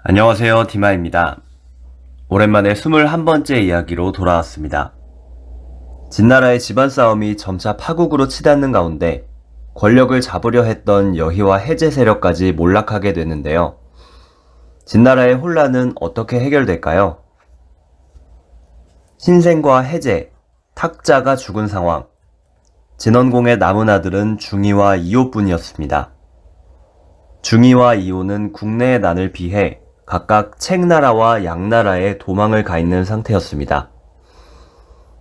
안녕하세요, 디마입니다. 오랜만에 21번째 이야기로 돌아왔습니다. 진나라의 집안 싸움이 점차 파국으로 치닫는 가운데 권력을 잡으려 했던 여희와 해제 세력까지 몰락하게 되는데요. 진나라의 혼란은 어떻게 해결될까요? 신생과 해제, 탁자가 죽은 상황. 진원공의 남은 아들은 중이와 이호뿐이었습니다. 중이와 이호는 국내의 난을 피해 각각 책나라와 양나라에 도망을 가 있는 상태였습니다.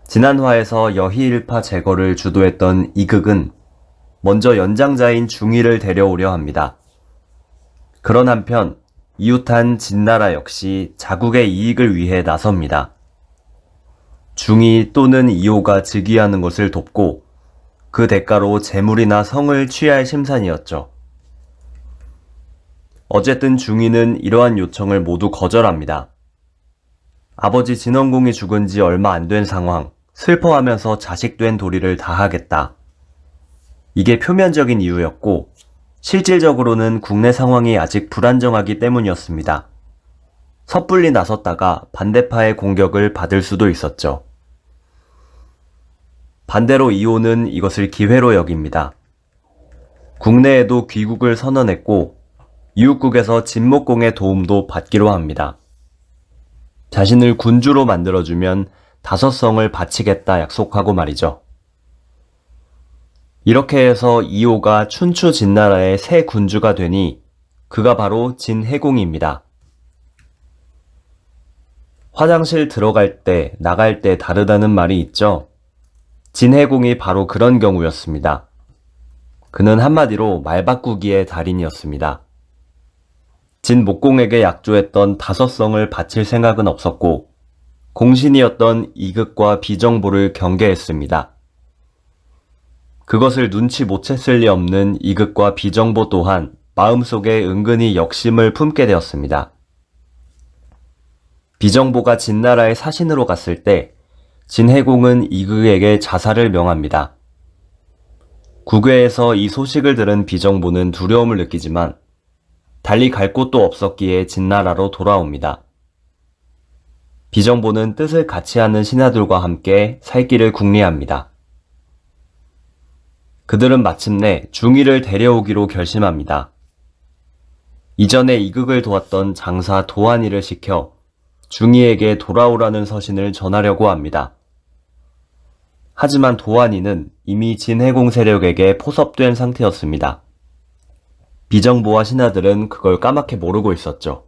지난 화에서 여희일파 제거를 주도했던 이극은 먼저 연장자인 중이를 데려오려 합니다. 그런 한편 이웃한 진나라 역시 자국의 이익을 위해 나섭니다. 중이 또는 이호가 즉위하는 것을 돕고 그 대가로 재물이나 성을 취할 심산이었죠. 어쨌든 중이는 이러한 요청을 모두 거절합니다. 아버지 진원공이 죽은 지 얼마 안 된 상황, 슬퍼하면서 자식된 도리를 다하겠다. 이게 표면적인 이유였고 실질적으로는 국내 상황이 아직 불안정하기 때문이었습니다. 섣불리 나섰다가 반대파의 공격을 받을 수도 있었죠. 반대로 이호는 이것을 기회로 여깁니다. 국내에도 귀국을 선언했고 이웃국에서 진목공의 도움도 받기로 합니다. 자신을 군주로 만들어주면 5성을 바치겠다 약속하고 말이죠. 이렇게 해서 이호가 춘추 진나라의 새 군주가 되니 그가 바로 진해공입니다. 화장실 들어갈 때, 나갈 때 다르다는 말이 있죠. 진해공이 바로 그런 경우였습니다. 그는 한마디로 말바꾸기의 달인이었습니다. 진목공에게 약조했던 5성을 바칠 생각은 없었고 공신이었던 이극과 비정보를 경계했습니다. 그것을 눈치 못 챘을 리 없는 이극과 비정보 또한 마음속에 은근히 역심을 품게 되었습니다. 비정보가 진나라의 사신으로 갔을 때 진해공은 이극에게 자살을 명합니다. 국외에서 이 소식을 들은 비정보는 두려움을 느끼지만 달리 갈 곳도 없었기에 진나라로 돌아옵니다. 비정보는 뜻을 같이 하는 신하들과 함께 살 길을 궁리합니다. 그들은 마침내 중이를 데려오기로 결심합니다. 이전에 이극을 도왔던 장사 도한이를 시켜 중이에게 돌아오라는 서신을 전하려고 합니다. 하지만 도한이는 이미 진해공 세력에게 포섭된 상태였습니다. 비정보와 신하들은 그걸 까맣게 모르고 있었죠.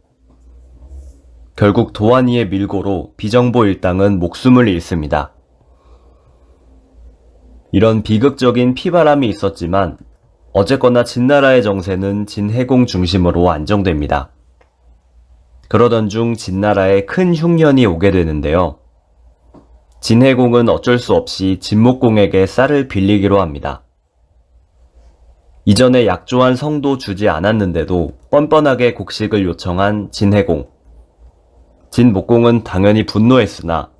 결국 도한이의 밀고로 비정보 일당은 목숨을 잃습니다. 이런 비극적인 피바람이 있었지만 어쨌거나 진나라의 정세는 진해공 중심으로 안정됩니다. 그러던 중 진나라에 큰 흉년이 오게 되는데요. 진해공은 어쩔 수 없이 진목공에게 쌀을 빌리기로 합니다. 이전에 약조한 성도 주지 않았는데도 뻔뻔하게 곡식을 요청한 진해공. 진목공은 당연히 분노했으나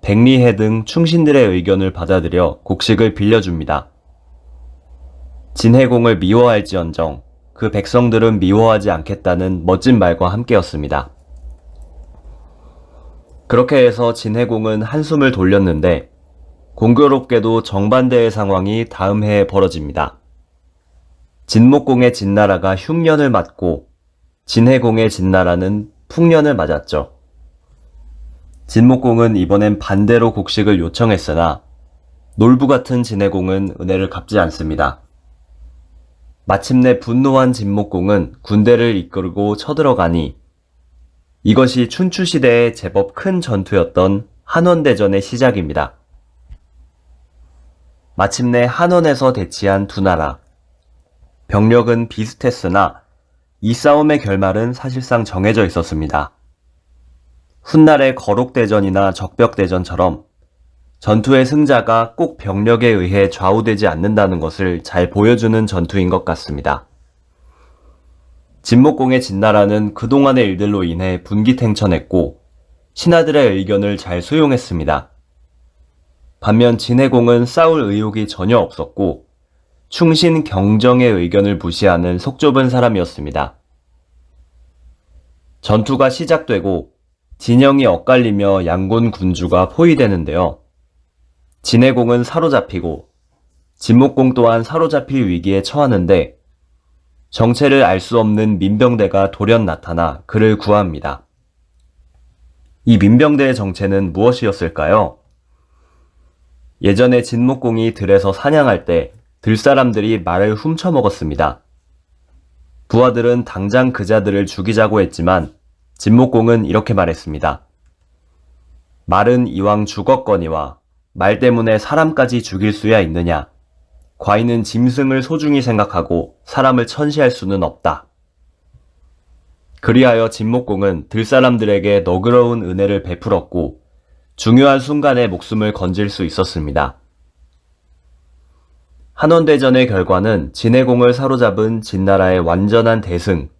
백리해 등 충신들의 의견을 받아들여 곡식을 빌려줍니다. 진해공을 미워할지언정 그 백성들은 미워하지 않겠다는 멋진 말과 함께였습니다. 그렇게 해서 진해공은 한숨을 돌렸는데 공교롭게도 정반대의 상황이 다음 해에 벌어집니다. 진목공의 진나라가 흉년을 맞고 진해공의 진나라는 풍년을 맞았죠. 진목공은 이번엔 반대로 곡식을 요청했으나 놀부 같은 진해공은 은혜를 갚지 않습니다. 마침내 분노한 진목공은 군대를 이끌고 쳐들어가니 이것이 춘추시대의 제법 큰 전투였던 한원대전의 시작입니다. 마침내 한원에서 대치한 두 나라. 병력은 비슷했으나 이 싸움의 결말은 사실상 정해져 있었습니다. 훗날의 거록대전이나 적벽대전처럼 전투의 승자가 꼭 병력에 의해 좌우되지 않는다는 것을 잘 보여주는 전투인 것 같습니다. 진목공의 진나라는 그동안의 일들로 인해 분기탱천했고 신하들의 의견을 잘 수용했습니다. 반면 진해공은 싸울 의욕이 전혀 없었고 충신 경정의 의견을 무시하는 속 좁은 사람이었습니다. 전투가 시작되고 진영이 엇갈리며 양군 군주가 포위되는데요. 진해공은 사로잡히고 진목공 또한 사로잡힐 위기에 처하는데 정체를 알 수 없는 민병대가 돌연 나타나 그를 구합니다. 이 민병대의 정체는 무엇이었을까요? 예전에 진목공이 들에서 사냥할 때 들사람들이 말을 훔쳐먹었습니다. 부하들은 당장 그자들을 죽이자고 했지만 진목공은 이렇게 말했습니다. 말은 이왕 죽었거니와 말 때문에 사람까지 죽일 수야 있느냐. 과인은 짐승을 소중히 생각하고 사람을 천시할 수는 없다. 그리하여 진목공은 들사람들에게 너그러운 은혜를 베풀었고 중요한 순간에 목숨을 건질 수 있었습니다. 한원대전의 결과는 진해공을 사로잡은 진나라의 완전한 대승.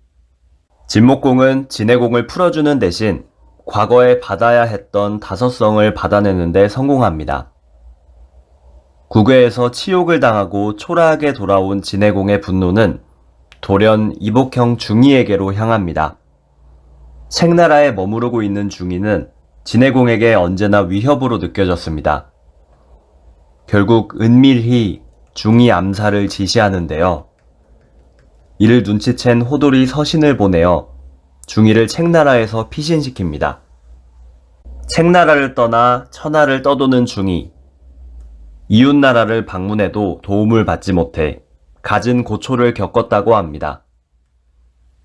진목공은 진해공을 풀어주는 대신 과거에 받아야 했던 다섯성을 받아내는 데 성공합니다. 국외에서 치욕을 당하고 초라하게 돌아온 진해공의 분노는 돌연 이복형 중희에게로 향합니다. 책나라에 머무르고 있는 중희는 진해공에게 언제나 위협으로 느껴졌습니다. 결국 은밀히 중희 암살을 지시하는데요. 이를 눈치챈 호돌이 서신을 보내어 중희를 책나라에서 피신시킵니다. 책나라를 떠나 천하를 떠도는 중희. 이웃나라를 방문해도 도움을 받지 못해 갖은 고초를 겪었다고 합니다.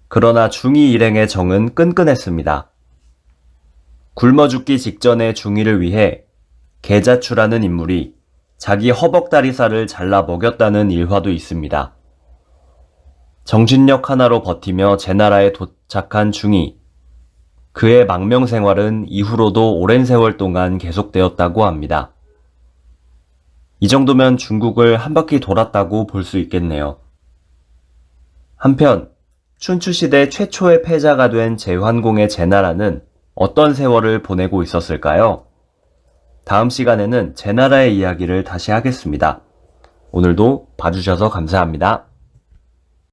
그러나 중희 일행의 정은 끈끈했습니다. 굶어 죽기 직전의 중희를 위해 계자추라는 인물이 자기 허벅다리살을 잘라 먹였다는 일화도 있습니다. 정신력 하나로 버티며 제나라에 도착한 중희. 그의 망명 생활은 이후로도 오랜 세월 동안 계속되었다고 합니다. 이 정도면 중국을 한 바퀴 돌았다고 볼 수 있겠네요. 한편 춘추시대 최초의 패자가 된 제환공의 제나라는 어떤 세월을 보내고 있었을까요? 다음 시간에는 제나라의 이야기를 다시 하겠습니다. 오늘도 봐주셔서 감사합니다.